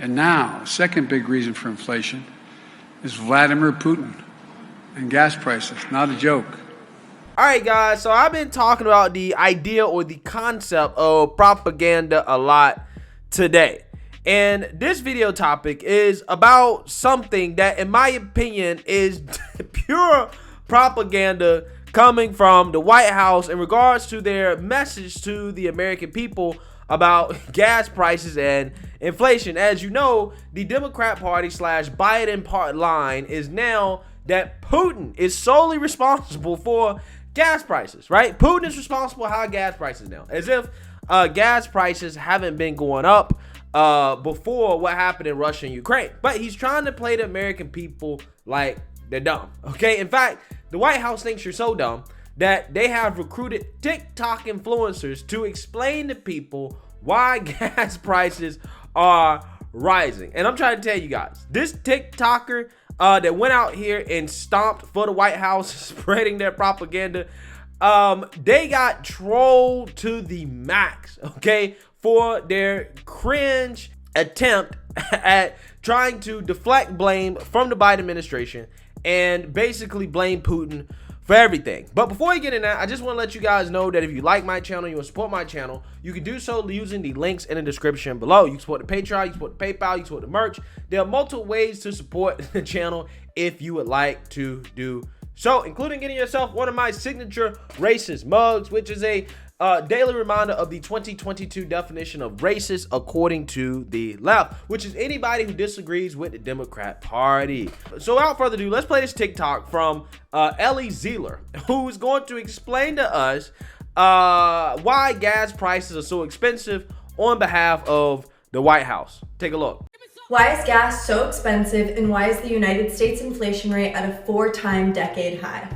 And now, second big reason for inflation is Vladimir Putin and gas prices. Not a joke. All right, guys, so I've been talking about the idea or the concept of propaganda a lot today. And this video topic is about something that, in my opinion, is pure propaganda coming from the White House in regards to their message to the American people about gas prices and inflation. As you know, the Democrat Party / Biden part line is now that Putin is solely responsible for gas prices, right? Putin is responsible for high gas prices now, as if gas prices haven't been going up before what happened in Russia and Ukraine. But he's trying to play the American people like they're dumb, okay? In fact, the White House thinks you're so dumb that they have recruited TikTok influencers to explain to people why gas prices are rising. And I'm trying to tell you guys, this TikToker that went out here and stomped for the White House, spreading their propaganda, they got trolled to the max, okay, for their cringe attempt at trying to deflect blame from the Biden administration and basically blame Putin for everything. But before we get in that, I just want to let you guys know that if you like my channel, you want to support my channel, you can do so using the links in the description below. You can support the Patreon, you can support the PayPal, you can support the merch. There are multiple ways to support the channel if you would like to do so, including getting yourself one of my signature racist mugs, which is a daily reminder of the 2022 definition of racist according to the left, which is anybody who disagrees with the Democrat Party. So without further ado, let's play this TikTok from Ellie Zeiler, who's going to explain to us why gas prices are so expensive on behalf of the White House. Take a look. Why is gas so expensive, and why is the United States inflation rate at a 4-time decade high?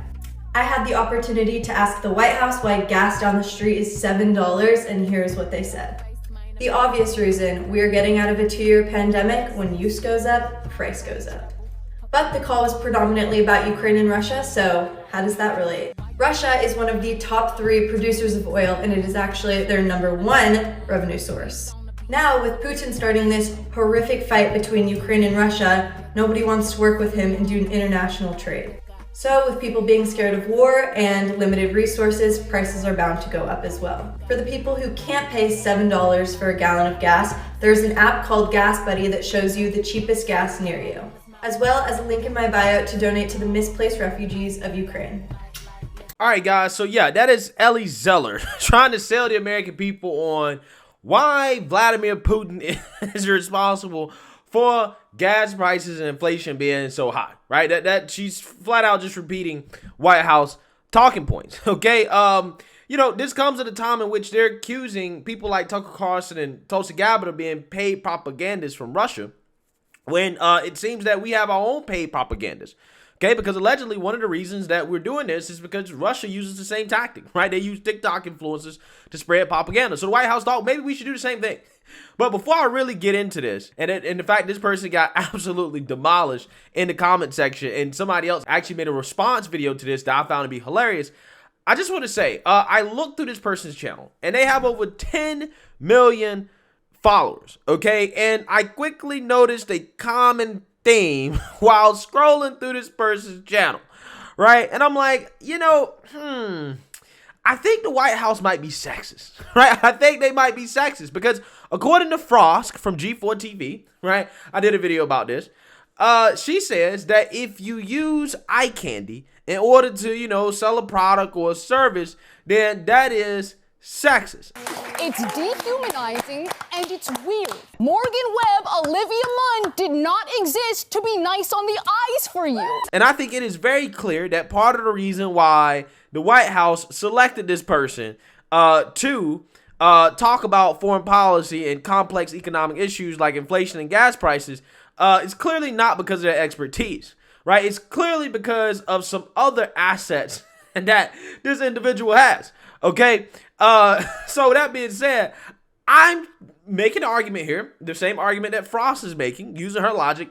I had the opportunity to ask the White House why gas down the street is $7, and here's what they said. The obvious reason: we are getting out of a 2-year pandemic. When use goes up, price goes up. But the call was predominantly about Ukraine and Russia, so how does that relate? Russia is one of the top 3 producers of oil, and it is actually their #1 revenue source. Now, with Putin starting this horrific fight between Ukraine and Russia, nobody wants to work with him and do an international trade. So with people being scared of war and limited resources, prices are bound to go up as well. For the people who can't pay $7 for a gallon of gas, there's an app called Gas Buddy that shows you the cheapest gas near you, as well as a link in my bio to donate to the misplaced refugees of Ukraine. All right, guys, so yeah, that is Ellie Zeiler trying to sell the American people on why Vladimir Putin is responsible for gas prices and inflation being so high, right? That she's flat out just repeating White House talking points, okay? You know, this comes at a time in which they're accusing people like Tucker Carlson and Tulsi Gabbard of being paid propagandists from Russia, when it seems that we have our own paid propagandists. Okay, because allegedly one of the reasons that we're doing this is because Russia uses the same tactic, right? They use TikTok influencers to spread propaganda. So the White House thought maybe we should do the same thing. But before I really get into this, and the fact this person got absolutely demolished in the comment section, and somebody else actually made a response video to this that I found to be hilarious, I just want to say, I looked through this person's channel, and they have over 10 million followers, okay? And I quickly noticed a common theme while scrolling through this person's channel, right? And I'm like, you know, I think the White House might be sexist, right? I think they might be sexist because according to Frosk from G4TV, right? I did a video about this. She says that if you use eye candy in order to, you know, sell a product or a service, then that is sexist. It's dehumanizing and it's weird. Morgan Webb, Olivia Munn did not exist to be nice on the eyes for you. And I think it is very clear that part of the reason why the White House selected this person to talk about foreign policy and complex economic issues like inflation and gas prices is clearly not because of their expertise, right? It's clearly because of some other assets that this individual has, okay? So that being said, I'm making an argument here, the same argument that Frost is making, using her logic.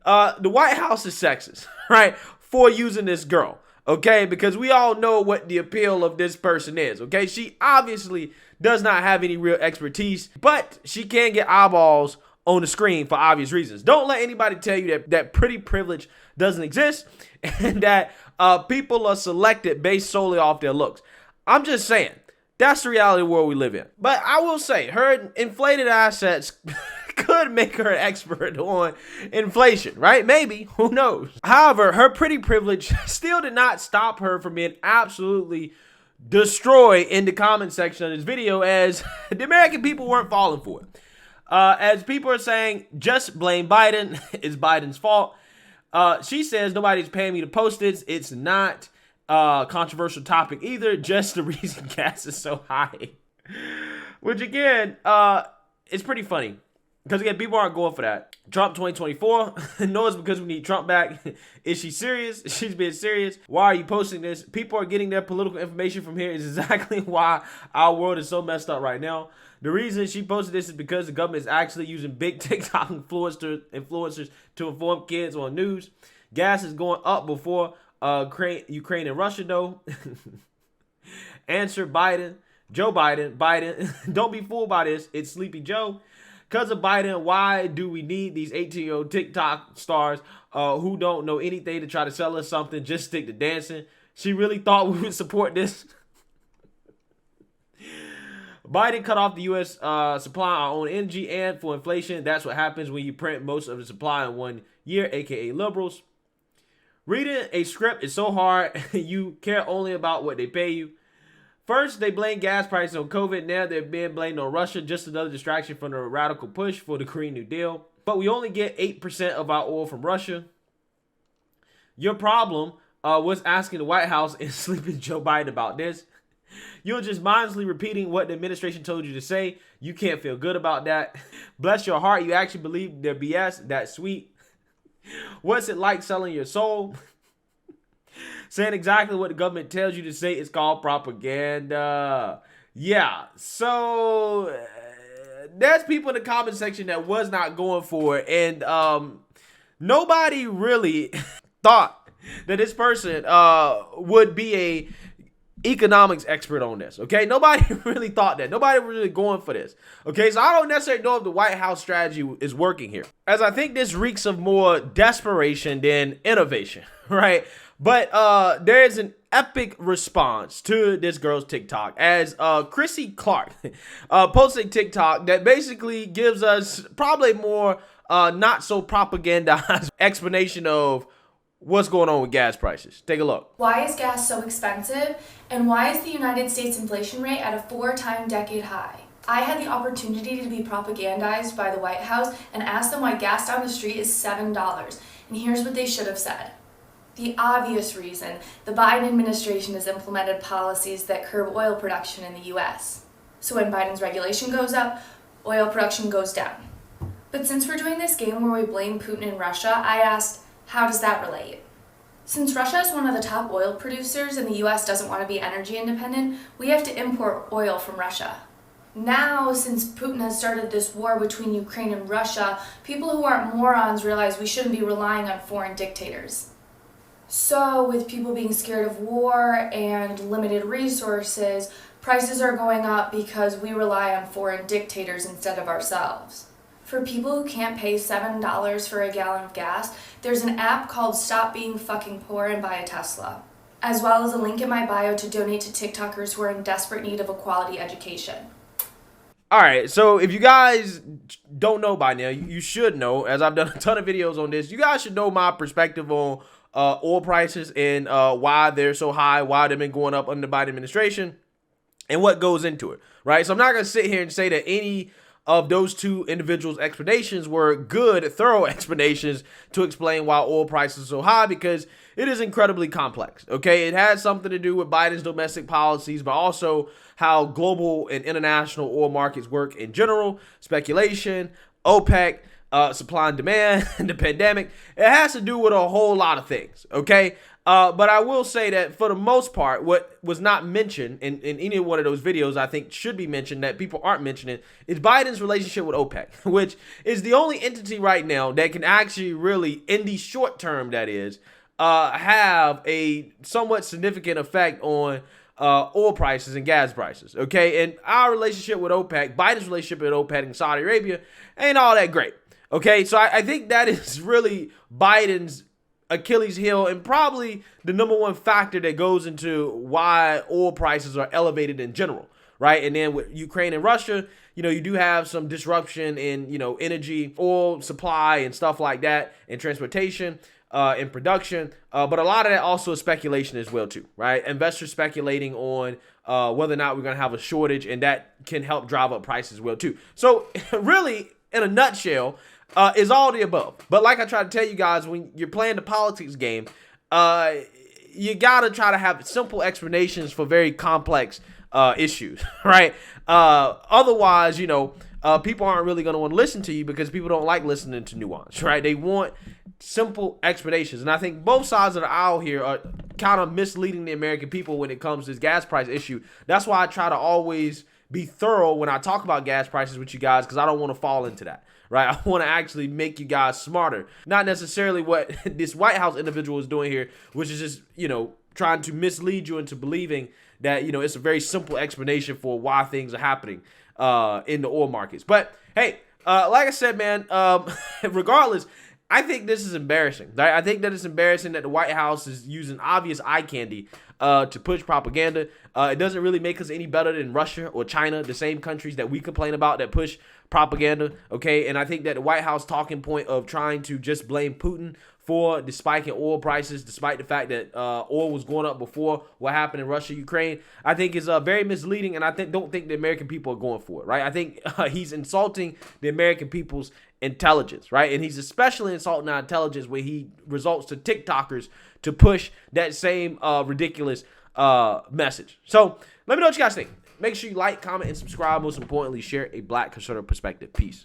The White House is sexist, right, for using this girl, okay? Because we all know what the appeal of this person is, okay? She obviously does not have any real expertise, but she can get eyeballs on the screen for obvious reasons. Don't let anybody tell you that pretty privilege doesn't exist and that people are selected based solely off their looks. I'm just saying, that's the reality world we live in. But I will say, her inflated assets could make her an expert on inflation, right? Maybe, who knows? However, her pretty privilege still did not stop her from being absolutely destroyed in the comment section of this video, as the American people weren't falling for it. As people are saying, just blame Biden, it's Biden's fault. She says, nobody's paying me to post this. It's not controversial topic either, just the reason gas is so high. Which again, it's pretty funny. Because again, people aren't going for that. Trump 2024. No, it's because we need Trump back. Is she serious? She's being serious. Why are you posting this? People are getting their political information from here. Is exactly why our world is so messed up right now. The reason she posted this is because the government is actually using big TikTok influencers to inform kids on news. Gas is going up before Ukraine and Russia, though. Answer Biden. Joe Biden. Biden. Don't be fooled by this. It's Sleepy Joe. Because of Biden, why do we need these 18-year-old TikTok stars who don't know anything to try to sell us something? Just stick to dancing. She really thought we would support this. Biden cut off the U.S. supply our own energy, and for inflation, that's what happens when you print most of the supply in 1 year, aka liberals. Reading a script is so hard. You care only about what they pay you. First, they blame gas prices on COVID. Now they're being blamed on Russia. Just another distraction from the radical push for the Green New Deal. But we only get 8% of our oil from Russia. Your problem was asking the White House and sleeping Joe Biden about this. You're just mindlessly repeating what the administration told you to say. You can't feel good about that. Bless your heart, you actually believe their BS. That's sweet. What's it like selling your soul? Saying exactly what the government tells you to say is called propaganda. Yeah, so there's people in the comment section that was not going for it. And nobody really thought that this person would be a economics expert on this, okay? Nobody really thought that. Nobody was really going for this, okay? So I don't necessarily know if the White House strategy is working here, as I think this reeks of more desperation than innovation, right? But there is an epic response to this girl's TikTok, as Chrissy Clark posted a TikTok that basically gives us probably more not so propagandized explanation of what's going on with gas prices. Take a look. Why is gas so expensive? And why is the United States inflation rate at a 4-time decade high? I had the opportunity to be propagandized by the White House and asked them why gas down the street is $7. And here's what they should have said. The obvious reason: the Biden administration has implemented policies that curb oil production in the US. So when Biden's regulation goes up, oil production goes down. But since we're doing this game where we blame Putin and Russia, I asked, how does that relate? Since Russia is one of the top oil producers and the US doesn't want to be energy independent, we have to import oil from Russia. Now, since Putin has started this war between Ukraine and Russia, people who aren't morons realize we shouldn't be relying on foreign dictators. So, with people being scared of war and limited resources, prices are going up because we rely on foreign dictators instead of ourselves. For people who can't pay $7 for a gallon of gas, there's an app called Stop Being Fucking Poor and Buy a Tesla, as well as a link in my bio to donate to TikTokers who are in desperate need of a quality education. All right, so if you guys don't know by now, you should know, as I've done a ton of videos on this. You guys should know my perspective on oil prices and why they're so high, why they've been going up under the Biden administration, and what goes into it, right? So I'm not going to sit here and say that any of those two individuals' explanations were good, thorough explanations to explain why oil prices are so high, because it is incredibly complex, okay? It has something to do with Biden's domestic policies, but also how global and international oil markets work in general, speculation, OPEC, supply and demand, the pandemic. It has to do with a whole lot of things, okay? But I will say that for the most part, what was not mentioned in any one of those videos, I think should be mentioned that people aren't mentioning, is Biden's relationship with OPEC, which is the only entity right now that can actually really, in the short term that is, have a somewhat significant effect on oil prices and gas prices, okay? And our relationship with OPEC, Biden's relationship with OPEC and Saudi Arabia ain't all that great, okay? So I think that is really Biden's Achilles heel and probably the #1 factor that goes into why oil prices are elevated in general, right? And then with Ukraine and Russia, you know, you do have some disruption in, you know, energy, oil supply and stuff like that, and transportation, in production, but a lot of that also is speculation as well too, right? Investors speculating on whether or not we're going to have a shortage, and that can help drive up prices as well too. So really, in a nutshell, is all the above. But like I try to tell you guys, when you're playing the politics game, you gotta try to have simple explanations for very complex issues, right? Otherwise, you know, people aren't really going to want to listen to you because people don't like listening to nuance, right? They want simple explanations. And I think both sides of the aisle here are kind of misleading the American people when it comes to this gas price issue. That's why I try to always be thorough when I talk about gas prices with you guys, because I don't want to fall into that, right? I want to actually make you guys smarter, not necessarily what this White House individual is doing here, which is just, you know, trying to mislead you into believing that, you know, it's a very simple explanation for why things are happening in the oil markets. But hey, like I said, man, regardless, I think this is embarrassing. Right? I think that it's embarrassing that the White House is using obvious eye candy to push propaganda. It doesn't really make us any better than Russia or China, the same countries that we complain about that push propaganda, okay? And I think that the White House talking point of trying to just blame Putin for the spike in oil prices, despite the fact that oil was going up before what happened in Russia, Ukraine, I think is very misleading, and I don't think the American people are going for it, right? I think he's insulting the American people's intelligence, right? And he's especially insulting our intelligence when he resorts to TikTokers to push that same ridiculous message. So let me know what you guys think. Make sure you like, comment, and subscribe. Most importantly, share a Black conservative perspective. Peace.